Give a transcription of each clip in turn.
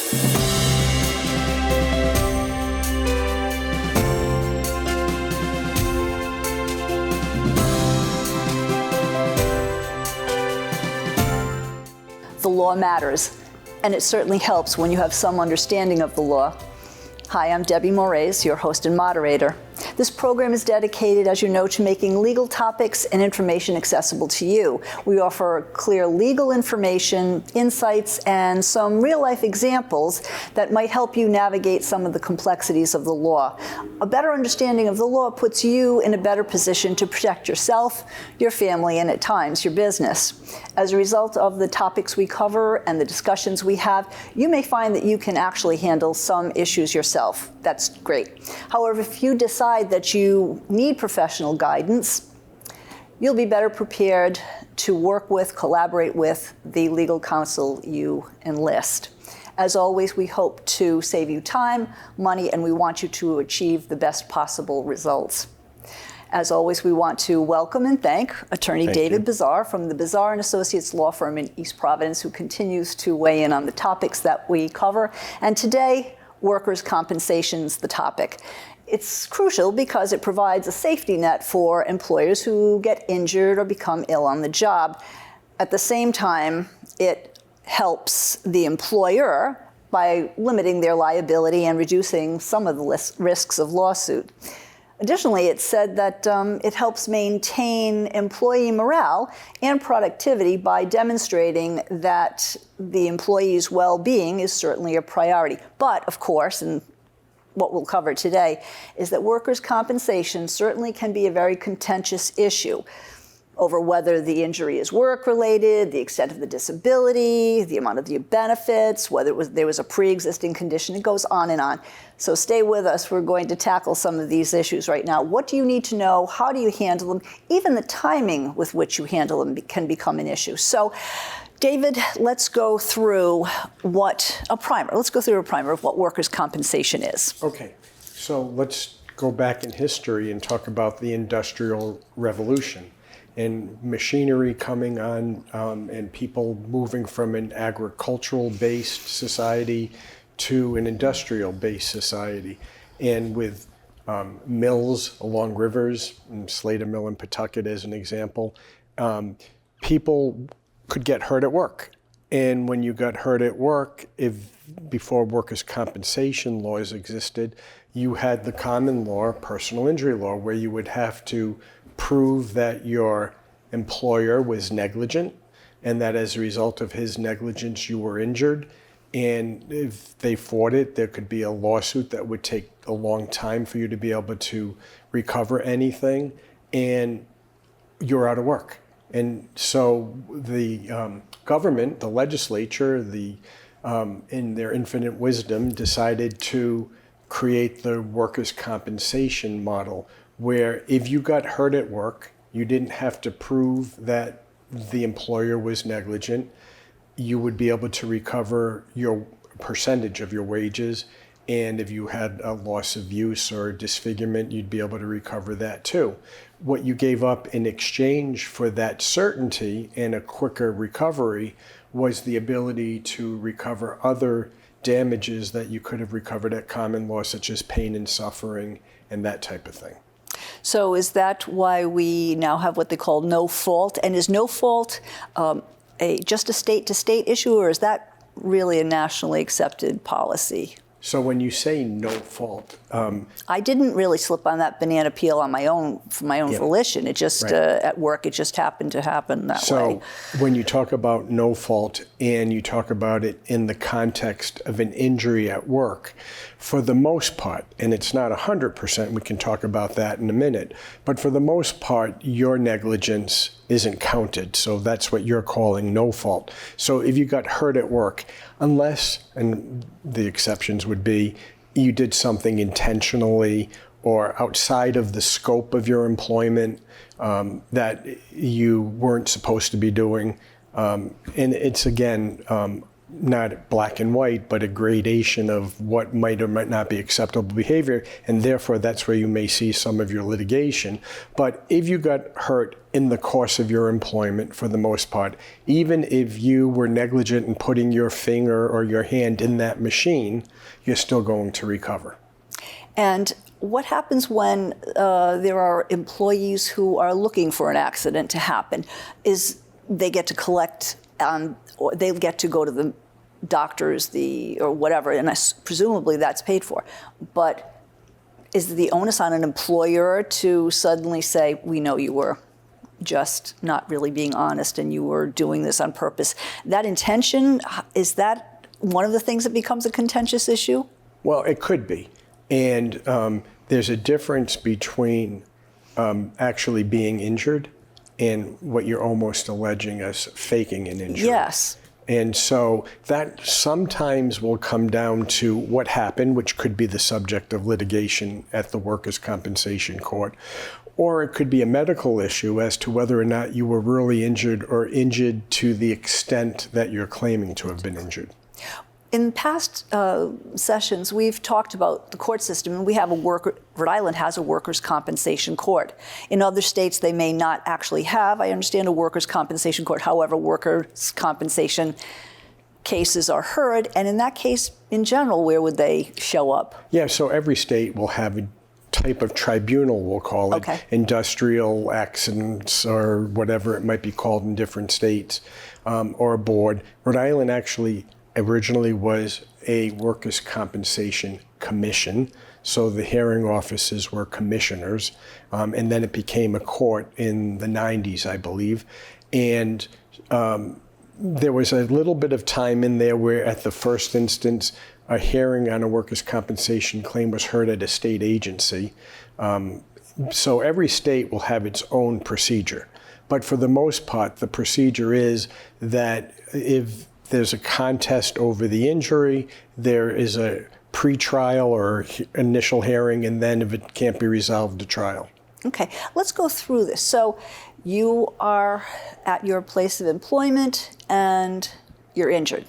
The law matters, and it certainly helps when you have some understanding of the law. Hi, I'm Debra Morais, your host and moderator. This program is dedicated, as you know, to making legal topics and information accessible to you. We offer clear legal information, insights, and some real-life examples that might help you navigate some of the complexities of the law. A better understanding of the law puts you in a better position to protect yourself, your family, and at times your business. As a result of the topics we cover and the discussions we have, you may find that you can actually handle some issues yourself. That's great. However, if you decide that you need professional guidance, you'll be better prepared to work with, collaborate with the legal counsel you enlist. As always, we hope to save you time, money, and we want you to achieve the best possible results. As always, we want to welcome and thank Attorney David Bazar from the Bazar & Associates law firm in East Providence, who continues to weigh in on the topics that we cover. And today, workers' compensation is the topic. It's crucial because it provides a safety net for employers who get injured or become ill on the job. At the same time, it helps the employer by limiting their liability and reducing some of the risks of lawsuit. Additionally, it's said that it helps maintain employee morale and productivity by demonstrating that the employee's well-being is certainly a priority. But, of course, and what we'll cover today, is that workers' compensation certainly can be a very contentious issue over whether the injury is work-related, the extent of the disability, the amount of the benefits, whether there was a pre-existing condition. It goes on and on. So stay with us. We're going to tackle some of these issues right now. What do you need to know? How do you handle them? Even the timing with which you handle them can become an issue. So, David, let's go through a primer of what workers' compensation is. Okay, so let's go back in history and talk about the Industrial Revolution and machinery coming on and people moving from an agricultural-based society to an industrial-based society. And with mills along rivers, and Slater Mill in Pawtucket as an example, people could get hurt at work. And when you got hurt at work, before workers' compensation laws existed, you had the common law, personal injury law, where you would have to prove that your employer was negligent and that as a result of his negligence you were injured. And if they fought it, there could be a lawsuit that would take a long time for you to be able to recover anything, and you're out of work. And so the government, the legislature, in their infinite wisdom, decided to create the workers' compensation model, where if you got hurt at work, you didn't have to prove that the employer was negligent. You would be able to recover your percentage of your wages. And if you had a loss of use or disfigurement, you'd be able to recover that too. What you gave up in exchange for that certainty and a quicker recovery was the ability to recover other damages that you could have recovered at common law, such as pain and suffering and that type of thing. So is that why we now have what they call no fault? And is no fault just a state-to-state issue, or is that really a nationally accepted policy? So when you say no fault, I didn't really slip on that banana peel on my own volition. It just at work, it just happened to happen that way. So when you talk about no fault and you talk about it in the context of an injury at work, for the most part, and it's not 100%, we can talk about that in a minute, but for the most part, your negligence isn't counted. So that's what you're calling no fault. So if you got hurt at work, unless, and the exceptions would be, you did something intentionally or outside of the scope of your employment that you weren't supposed to be doing. And it's, again, not black and white, but a gradation of what might or might not be acceptable behavior, and therefore that's where you may see some of your litigation. But if you got hurt in the course of your employment for the most part. Even if you were negligent in putting your finger or your hand in that machine, you're still going to recover. And what happens when there are employees who are looking for an accident to happen? Is they get to collect, or they get to go to the doctors, or whatever, and presumably that's paid for. But is the onus on an employer to suddenly say, we know you were just not really being honest and you were doing this on purpose? That intention, is that one of the things that becomes a contentious issue? Well, it could be. And there's a difference between actually being injured and what you're almost alleging as faking an injury. Yes. And so that sometimes will come down to what happened, which could be the subject of litigation at the workers' compensation court. Or it could be a medical issue as to whether or not you were really injured or injured to the extent that you're claiming to have been injured. In past sessions, we've talked about the court system, and we have Rhode Island has a workers' compensation court. In other states, they may not actually have, I understand, a workers' compensation court. However, workers' compensation cases are heard, and in that case, in general, where would they show up? Yeah, so every state will have a type of tribunal, we'll call it, okay. Industrial accidents or whatever it might be called in different states, or a board. Rhode Island actually originally was a workers' compensation commission, so the hearing officers were commissioners, and then it became a court in the 90s, I believe. And there was a little bit of time in there where at the first instance, a hearing on a workers' compensation claim was heard at a state agency. So every state will have its own procedure. But for the most part, the procedure is that if there's a contest over the injury, there is a pre-trial or initial hearing, and then if it can't be resolved, a trial. Okay, let's go through this. So you are at your place of employment and you're injured.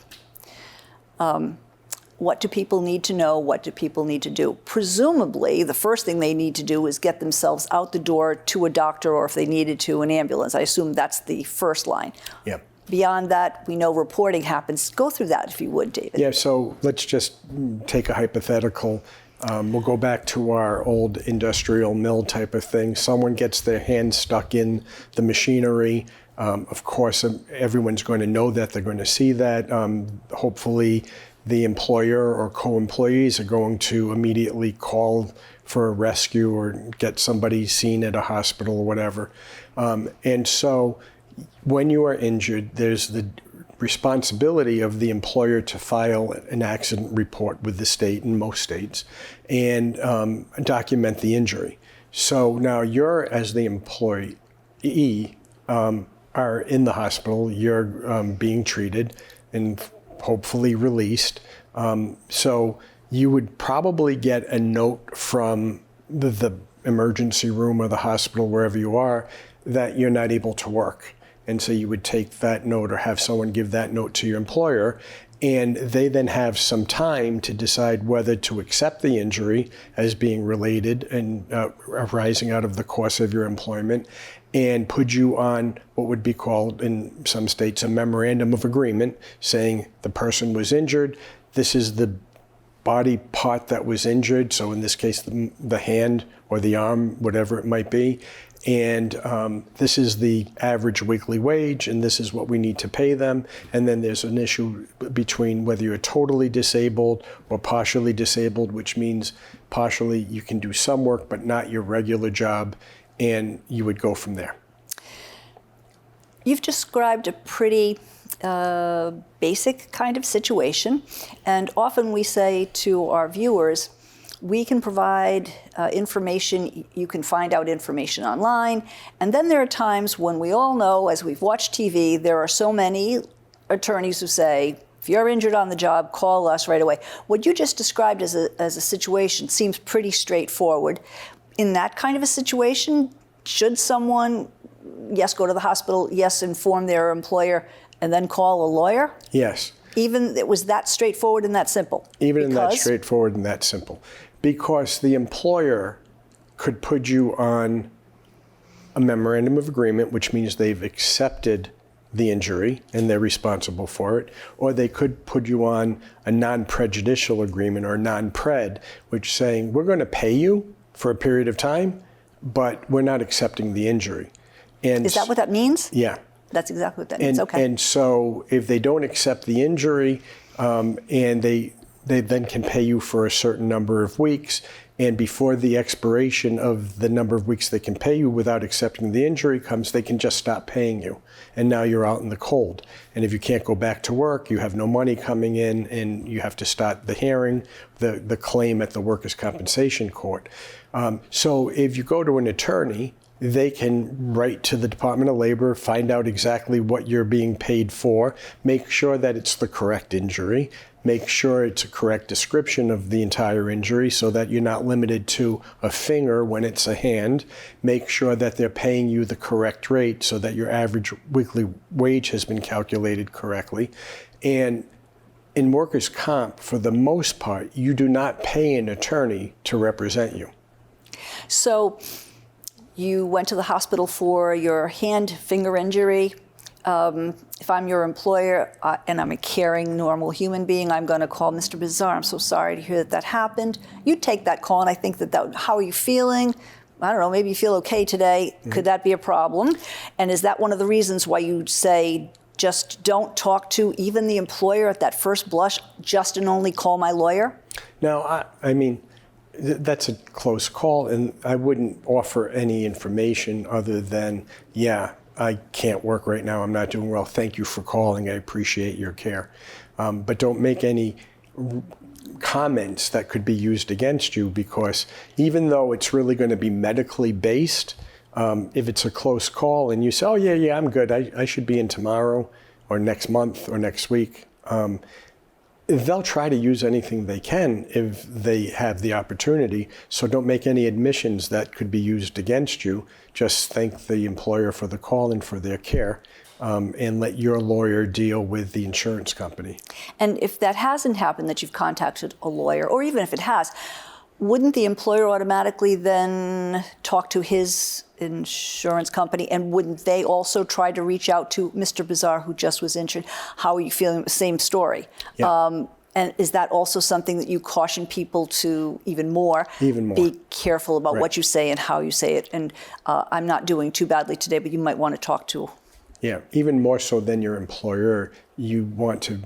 What do people need to know? What do people need to do? Presumably, the first thing they need to do is get themselves out the door to a doctor, or if they needed to, an ambulance. I assume that's the first line. Yeah. Beyond that, we know reporting happens. Go through that if you would, David. Yeah, so let's just take a hypothetical. We'll go back to our old industrial mill type of thing. Someone gets their hand stuck in the machinery. Of course, everyone's going to know that. They're going to see that. Hopefully, the employer or co-employees are going to immediately call for a rescue or get somebody seen at a hospital or whatever. And so when you are injured, there's the responsibility of the employer to file an accident report with the state, in most states, and document the injury. So now you're, as the employee, are in the hospital, you're being treated and hopefully released. So you would probably get a note from the emergency room or the hospital, wherever you are, that you're not able to work. And so you would take that note or have someone give that note to your employer, and they then have some time to decide whether to accept the injury as being related and arising out of the course of your employment, and put you on what would be called in some states a memorandum of agreement, saying the person was injured, this is the body part that was injured, so in this case the hand or the arm, whatever it might be, and this is the average weekly wage, and this is what we need to pay them. And then there's an issue between whether you're totally disabled or partially disabled, which means partially you can do some work but not your regular job, and you would go from there. You've described a pretty basic kind of situation, and often we say to our viewers, we can provide information, you can find out information online, and then there are times when we all know, as we've watched TV, there are so many attorneys who say, if you're injured on the job, call us right away. What you just described as a situation seems pretty straightforward. In that kind of a situation, should someone, yes, go to the hospital, yes, inform their employer, and then call a lawyer? Yes. Even it was that straightforward and that simple? Even in that straightforward and that simple. Because the employer could put you on a memorandum of agreement, which means they've accepted the injury and they're responsible for it, or they could put you on a non-prejudicial agreement or non-pred, which saying we're going to pay you for a period of time, but we're not accepting the injury. And is that what that means? Yeah. That's exactly what that means. Okay. And so if they don't accept the injury, and they then can pay you for a certain number of weeks, and before the expiration of the number of weeks they can pay you without accepting the injury comes, they can just stop paying you. And now you're out in the cold. And if you can't go back to work, you have no money coming in, and you have to start the hearing, the claim at the workers' compensation court. So if you go to an attorney, they can write to the Department of Labor, find out exactly what you're being paid for, make sure that it's the correct injury, make sure it's a correct description of the entire injury so that you're not limited to a finger when it's a hand, make sure that they're paying you the correct rate so that your average weekly wage has been calculated correctly. And in workers' comp, for the most part, you do not pay an attorney to represent you. So you went to the hospital for your finger injury. If I'm your employer and I'm a caring, normal human being, I'm going to call Mr. Bazar. I'm so sorry to hear that happened. You take that call, and I think how are you feeling? I don't know, maybe you feel okay today. Mm-hmm. Could that be a problem? And is that one of the reasons why you say, just don't talk to even the employer at that first blush, just and only call my lawyer? No, I mean, that's a close call, and I wouldn't offer any information other than, yeah, I can't work right now, I'm not doing well, thank you for calling, I appreciate your care. But don't make any comments that could be used against you, because even though it's really going to be medically based, if it's a close call and you say, oh yeah, I'm good, I should be in tomorrow or next month or next week, they'll try to use anything they can if they have the opportunity. So don't make any admissions that could be used against you. Just thank the employer for the call and for their care, and let your lawyer deal with the insurance company. And if that hasn't happened, that you've contacted a lawyer, or even if it has, wouldn't the employer automatically then talk to his insurance company, and wouldn't they also try to reach out to Mr. Bazar, who just was injured? How are you feeling? Same story. Yeah. And is that also something that you caution people to even more? Be careful about what you say and how you say it. And I'm not doing too badly today, but you might want to talk to. Yeah, even more so than your employer, you want to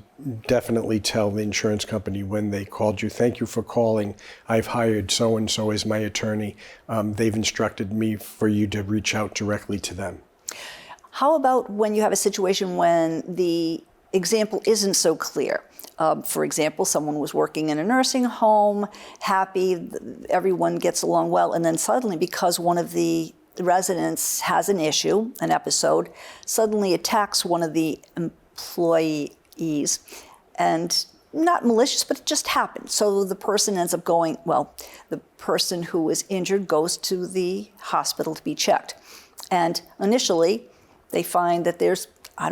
definitely tell the insurance company when they called you, thank you for calling. I've hired so-and-so as my attorney. They've instructed me for you to reach out directly to them. How about when you have a situation when the example isn't so clear? For example, someone was working in a nursing home, happy, everyone gets along well, and then suddenly, because one of the residents has an issue, an episode, suddenly attacks one of the employees, and not malicious, but it just happened. So the person ends up going, the person who was injured goes to the hospital to be checked. And initially, they find that there's, a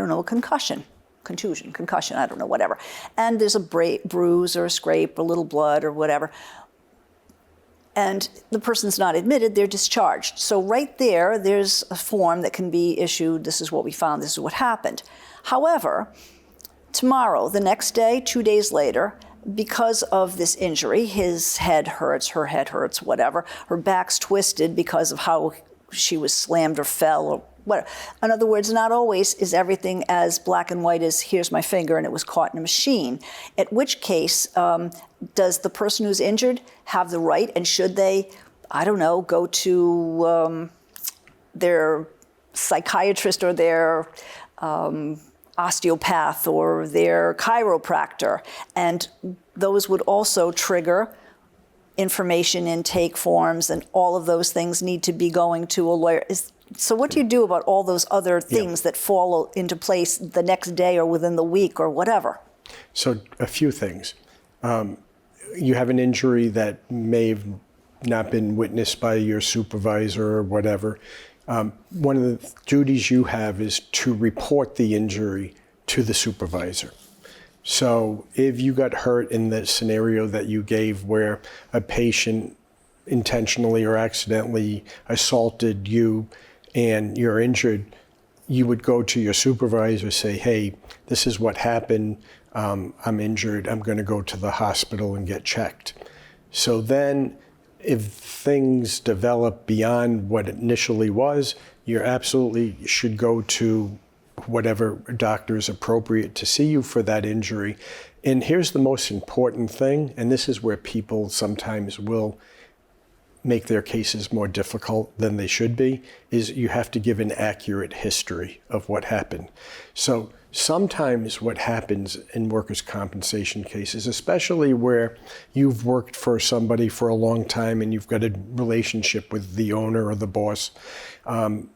contusion, I don't know, whatever. And there's a bruise or a scrape, a little blood or whatever. And the person's not admitted, they're discharged. So right there's a form that can be issued, this is what we found, this is what happened. However, tomorrow, the next day, 2 days later, because of this injury, his head hurts, her head hurts, whatever, her back's twisted because of how she was slammed or fell or whatever. In other words, not always is everything as black and white as here's my finger and it was caught in a machine. At which case, does the person who's injured have the right, and should they, go to their psychiatrist or their osteopath or their chiropractor? And those would also trigger information intake forms, and all of those things need to be going to a lawyer. So what do you do about all those other things that fall into place the next day or within the week or whatever? So a few things. You have an injury that may have not been witnessed by your supervisor or whatever. One of the duties you have is to report the injury to the supervisor. So if you got hurt in the scenario that you gave where a patient intentionally or accidentally assaulted you and you're injured, you would go to your supervisor, say, hey, this is what happened. I'm injured. I'm going to go to the hospital and get checked. So then if things develop beyond what it initially was, you absolutely should go to whatever doctor is appropriate to see you for that injury. And here's the most important thing, and this is where people sometimes will make their cases more difficult than they should be, is you have to give an accurate history of what happened. So sometimes what happens in workers' compensation cases, especially where you've worked for somebody for a long time and you've got a relationship with the owner or the boss,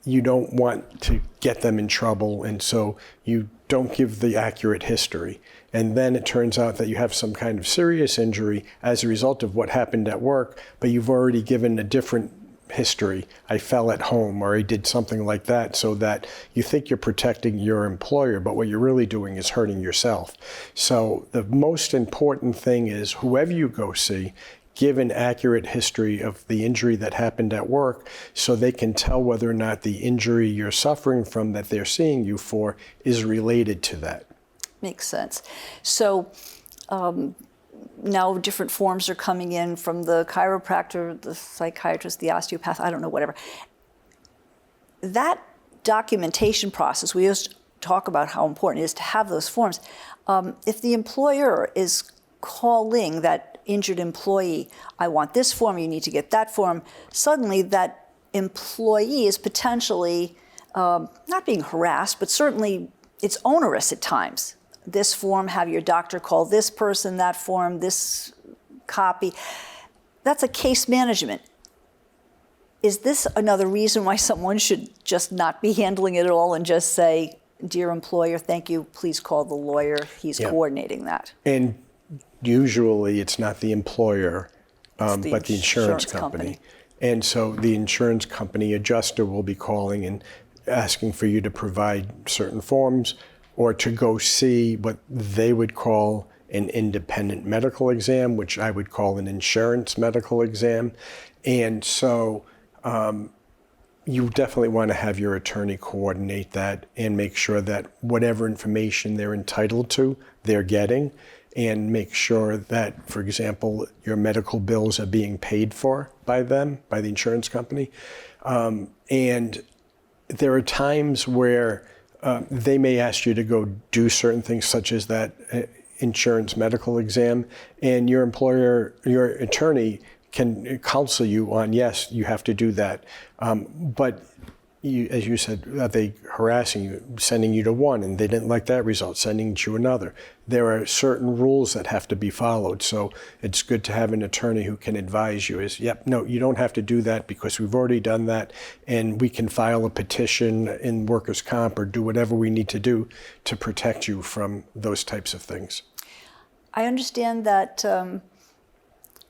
you don't want to get them in trouble, and so you don't give the accurate history. And then it turns out that you have some kind of serious injury as a result of what happened at work, but you've already given a different history. I fell at home, or I did something like that, so that you think you're protecting your employer, but what you're really doing is hurting yourself. So the most important thing is whoever you go see, give an accurate history of the injury that happened at work so they can tell whether or not the injury you're suffering from that they're seeing you for is related to that. Makes sense. So now different forms are coming in from the chiropractor, the psychiatrist, the osteopath, I don't know, whatever. That documentation process, we used to talk about how important it is to have those forms. If the employer is calling that injured employee, I want this form, you need to get that form, suddenly that employee is potentially not being harassed, but certainly it's onerous at times. This form, have your doctor call this person, that form, this copy. That's a case management. Is this another reason why someone should just not be handling it at all and just say, dear employer, thank you, please call the lawyer, he's coordinating that? And usually it's not the employer, but the insurance company. And so the insurance company adjuster will be calling and asking for you to provide certain forms, or to go see what they would call an independent medical exam, which I would call an insurance medical exam. And so you definitely want to have your attorney coordinate that and make sure that whatever information they're entitled to, they're getting, and make sure that, for example, your medical bills are being paid for by them, by the insurance company. And there are times where they may ask you to go do certain things, such as that insurance medical exam, and your employer, your attorney can counsel you on, yes, you have to do that. But you, as you said, are they harassing you, sending you to one, and they didn't like that result, sending you to another? There are certain rules that have to be followed. So it's good to have an attorney who can advise you is, yep, no, you don't have to do that because we've already done that, and we can file a petition in workers' comp or do whatever we need to do to protect you from those types of things. I understand that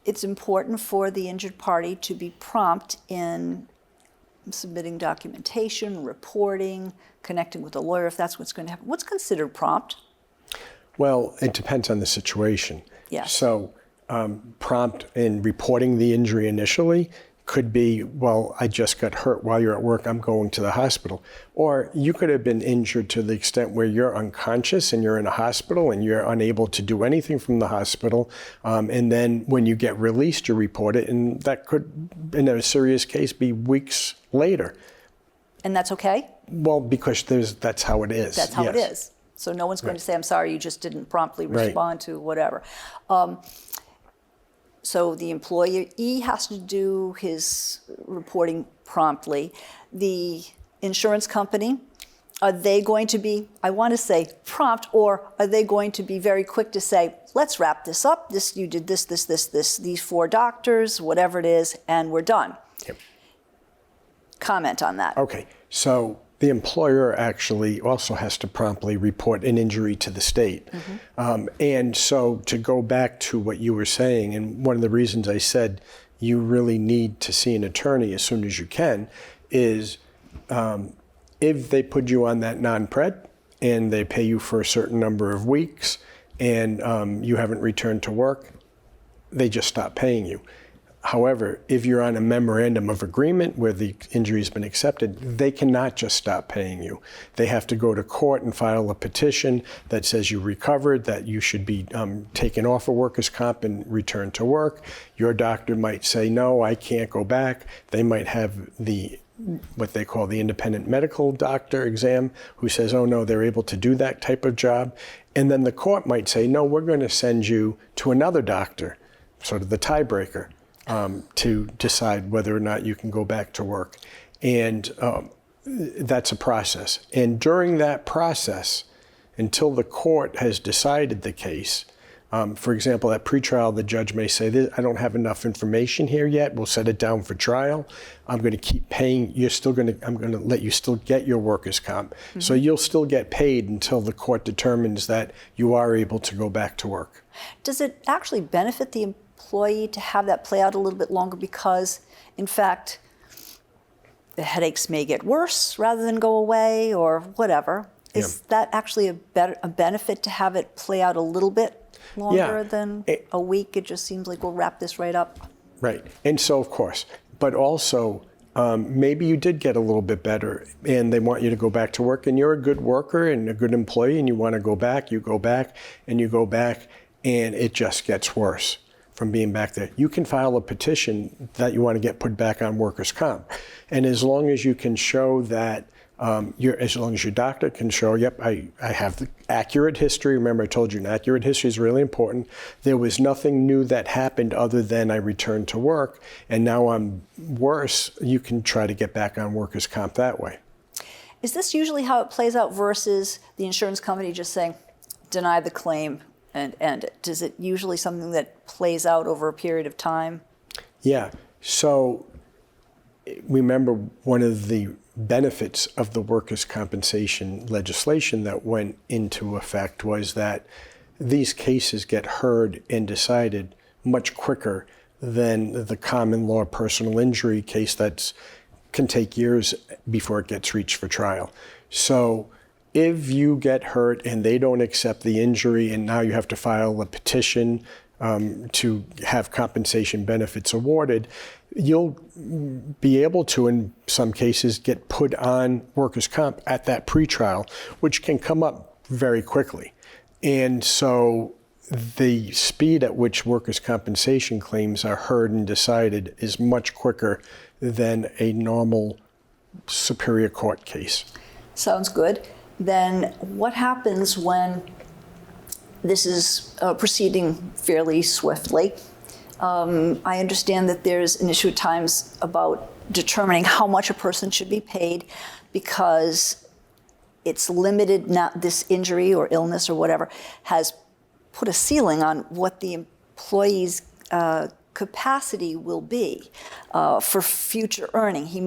it's important for the injured party to be prompt in submitting documentation, reporting, connecting with a lawyer if that's what's going to happen. What's considered prompt? Well, it depends on the situation. Yes. So prompt in reporting the injury initially could be, well, I just got hurt while you're at work, I'm going to the hospital. Or you could have been injured to the extent where you're unconscious and you're in a hospital and you're unable to do anything from the hospital. And then when you get released, you report it, and that could, in a serious case, be weeks later. And that's okay? Well, because that's how it is. That's how it is. So no one's going to say, I'm sorry, you just didn't promptly respond to whatever. So the employee has to do his reporting promptly. The insurance company, are they going to be, I want to say prompt, or are they going to be very quick to say, let's wrap this up, this, you did this, these 4 doctors, whatever it is, and we're done? Yep. Comment on that. Okay, so the employer actually also has to promptly report an injury to the state. Mm-hmm. And so to go back to what you were saying, and one of the reasons I said you really need to see an attorney as soon as you can, is if they put you on that non-pred and they pay you for a certain number of weeks and you haven't returned to work, they just stop paying you. However, if you're on a memorandum of agreement where the injury has been accepted, they cannot just stop paying you. They have to go to court and file a petition that says you recovered, that you should be taken off of workers' comp and returned to work. Your doctor might say, no, I can't go back. They might have what they call the independent medical doctor exam, who says, oh no, they're able to do that type of job. And then the court might say, no, we're going to send you to another doctor, sort of the tiebreaker, to decide whether or not you can go back to work. And that's a process. And during that process, until the court has decided the case, for example, at pretrial, the judge may say, I don't have enough information here yet. We'll set it down for trial. I'm going to keep paying. I'm going to let you still get your workers' comp. Mm-hmm. So you'll still get paid until the court determines that you are able to go back to work. Does it actually benefit the employee to have that play out a little bit longer because, in fact, the headaches may get worse rather than go away or whatever? Is that actually a benefit to have it play out a little bit longer than a week? It just seems like we'll wrap this right up. Right. And so, of course, but also maybe you did get a little bit better and they want you to go back to work and you're a good worker and a good employee and you want to go back, you go back and you go back and it just gets worse from being back there. You can file a petition that you want to get put back on workers' comp. And as long as you can show that as long as your doctor can show, yep, I have the accurate history. Remember, I told you an accurate history is really important. There was nothing new that happened other than I returned to work, and now I'm worse. You can try to get back on workers' comp that way. Is this usually how it plays out versus the insurance company just saying, deny the claim and end it? Is it usually something that plays out over a period of time? Yeah. So remember, one of the benefits of the workers' compensation legislation that went into effect was that these cases get heard and decided much quicker than the common law personal injury case that can take years before it gets reached for trial. So if you get hurt and they don't accept the injury and now you have to file a petition to have compensation benefits awarded, you'll be able to, in some cases, get put on workers' comp at that pretrial, which can come up very quickly. And so the speed at which workers' compensation claims are heard and decided is much quicker than a normal superior court case. Sounds good. Then what happens when this is proceeding fairly swiftly? I understand that there's an issue at times about determining how much a person should be paid because it's limited, not this injury or illness or whatever, has put a ceiling on what the employee's capacity will be for future earning. He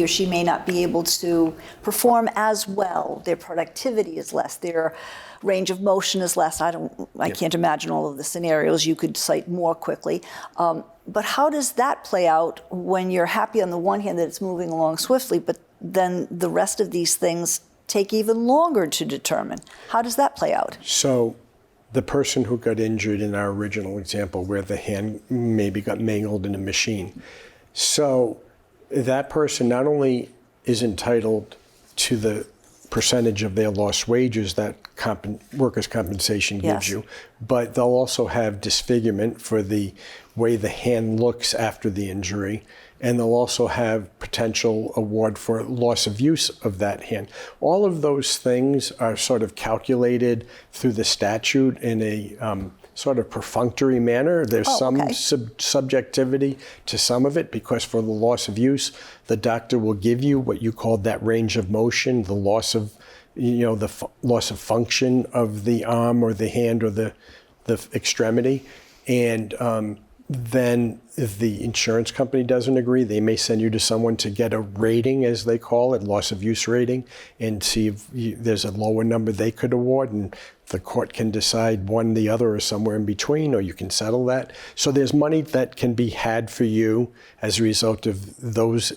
or she may not be able to perform as well. Their productivity is less. Their range of motion is less. I can't imagine all of the scenarios you could cite more quickly. But how does that play out when you're happy on the one hand that it's moving along swiftly, but then the rest of these things take even longer to determine? How does that play out? So the person who got injured in our original example where the hand maybe got mangled in a machine. So that person not only is entitled to the percentage of their lost wages that workers' compensation gives you, but they'll also have disfigurement for the way the hand looks after the injury, and they'll also have potential award for loss of use of that hand. All of those things are sort of calculated through the statute in a sort of perfunctory manner. There's some subjectivity to some of it, because for the loss of use, the doctor will give you what you call that range of motion, the loss of, loss of function of the arm or the hand or the extremity. And then if the insurance company doesn't agree, they may send you to someone to get a rating, as they call it, loss of use rating, and see if there's a lower number they could award, and the court can decide one, the other, or somewhere in between, or you can settle that. So there's money that can be had for you as a result of those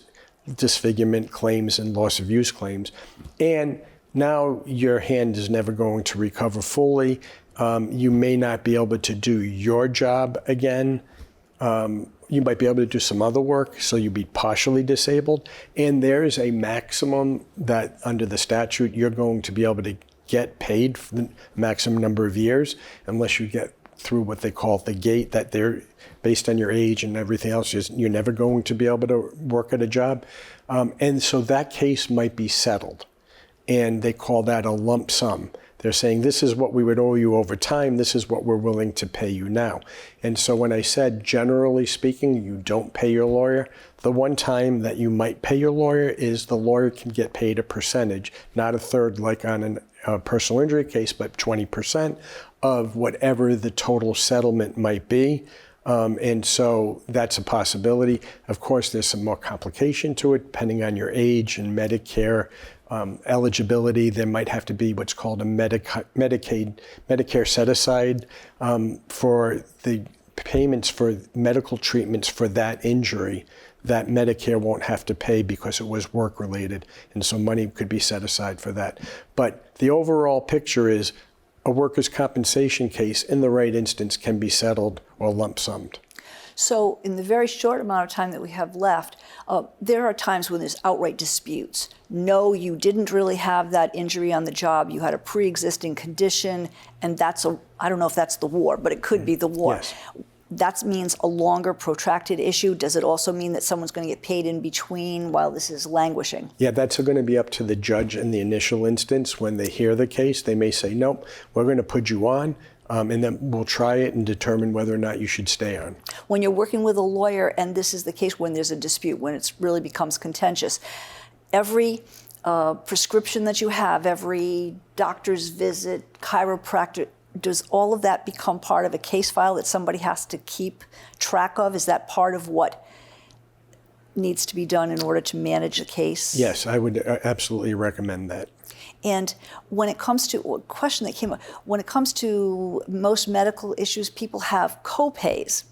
disfigurement claims and loss of use claims. And now your hand is never going to recover fully. You may not be able to do your job again You might be able to do some other work, so you'd be partially disabled. And there's a maximum that under the statute, you're going to be able to get paid for the maximum number of years, unless you get through what they call the gate, that they're based on your age and everything else, you're never going to be able to work at a job. And so that case might be settled. And they call that a lump sum. They're saying, this is what we would owe you over time. This is what we're willing to pay you now. And so when I said, generally speaking, you don't pay your lawyer, the one time that you might pay your lawyer is the lawyer can get paid a percentage, not a third like on a personal injury case, but 20% of whatever the total settlement might be. And so that's a possibility. Of course, there's some more complication to it, depending on your age and Medicare eligibility. There might have to be what's called a Medicare set-aside for the payments for medical treatments for that injury that Medicare won't have to pay because it was work-related. And so money could be set aside for that. But the overall picture is a workers' compensation case in the right instance can be settled or lump summed. So in the very short amount of time that we have left, there are times when there's outright disputes. No, you didn't really have that injury on the job. You had a pre-existing condition, and I don't know if that's the war, but it could be the war. Yes. That means a longer, protracted issue. Does it also mean that someone's going to get paid in between while this is languishing? Yeah, that's going to be up to the judge in the initial instance. When they hear the case, they may say, nope, we're going to put you on, and then we'll try it and determine whether or not you should stay on. When you're working with a lawyer, and this is the case when there's a dispute, when it really becomes contentious, every prescription that you have, every doctor's visit, chiropractor, does all of that become part of a case file that somebody has to keep track of? Is that part of what needs to be done in order to manage a case? Yes, I would absolutely recommend that. And when it comes to a question that came up, when it comes to most medical issues, people have co-pays.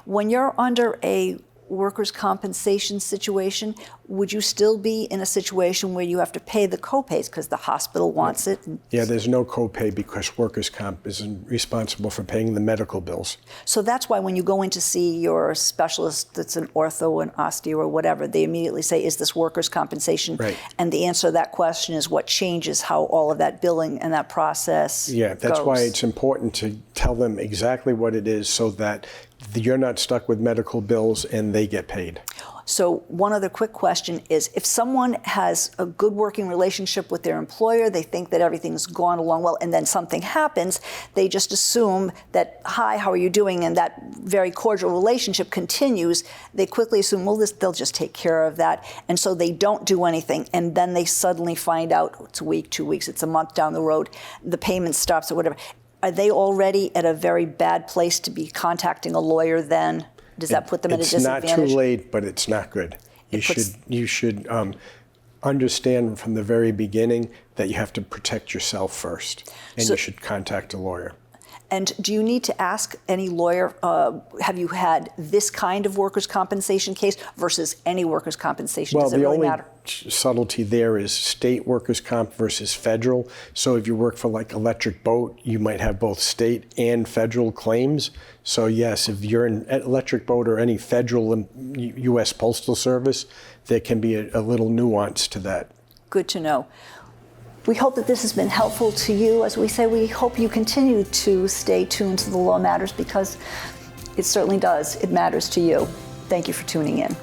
When you're under a workers' compensation situation, would you still be in a situation where you have to pay the co-pays because the hospital wants it? Yeah, there's no co-pay because workers' comp isn't responsible for paying the medical bills. So that's why when you go in to see your specialist that's an ortho, an osteo, or whatever, they immediately say, is this workers' compensation? Right. And the answer to that question is what changes how all of that billing and that process that's goes. why it's important to tell them exactly what it is so that you're not stuck with medical bills and they get paid. So one other quick question is, if someone has a good working relationship with their employer, they think that everything's gone along well, and then something happens, they just assume that, hi, how are you doing? And that very cordial relationship continues. They quickly assume, well, they'll just take care of that. And so they don't do anything. And then they suddenly find out, it's a week, 2 weeks, it's a month down the road, the payment stops or whatever. Are they already at a very bad place to be contacting a lawyer then? Does that put them at a disadvantage? It's not too late, but it's not good. You should understand from the very beginning that you have to protect yourself first, and you should contact a lawyer. And do you need to ask any lawyer, have you had this kind of workers' compensation case versus any workers' compensation? Does it really matter? Well, the only subtlety there is state workers' comp versus federal. So if you work for like Electric Boat, you might have both state and federal claims. So yes, if you're in Electric Boat or any federal U.S. Postal Service, there can be a little nuance to that. Good to know. We hope that this has been helpful to you. As we say, we hope you continue to stay tuned to The Law Matters because it certainly does. It matters to you. Thank you for tuning in.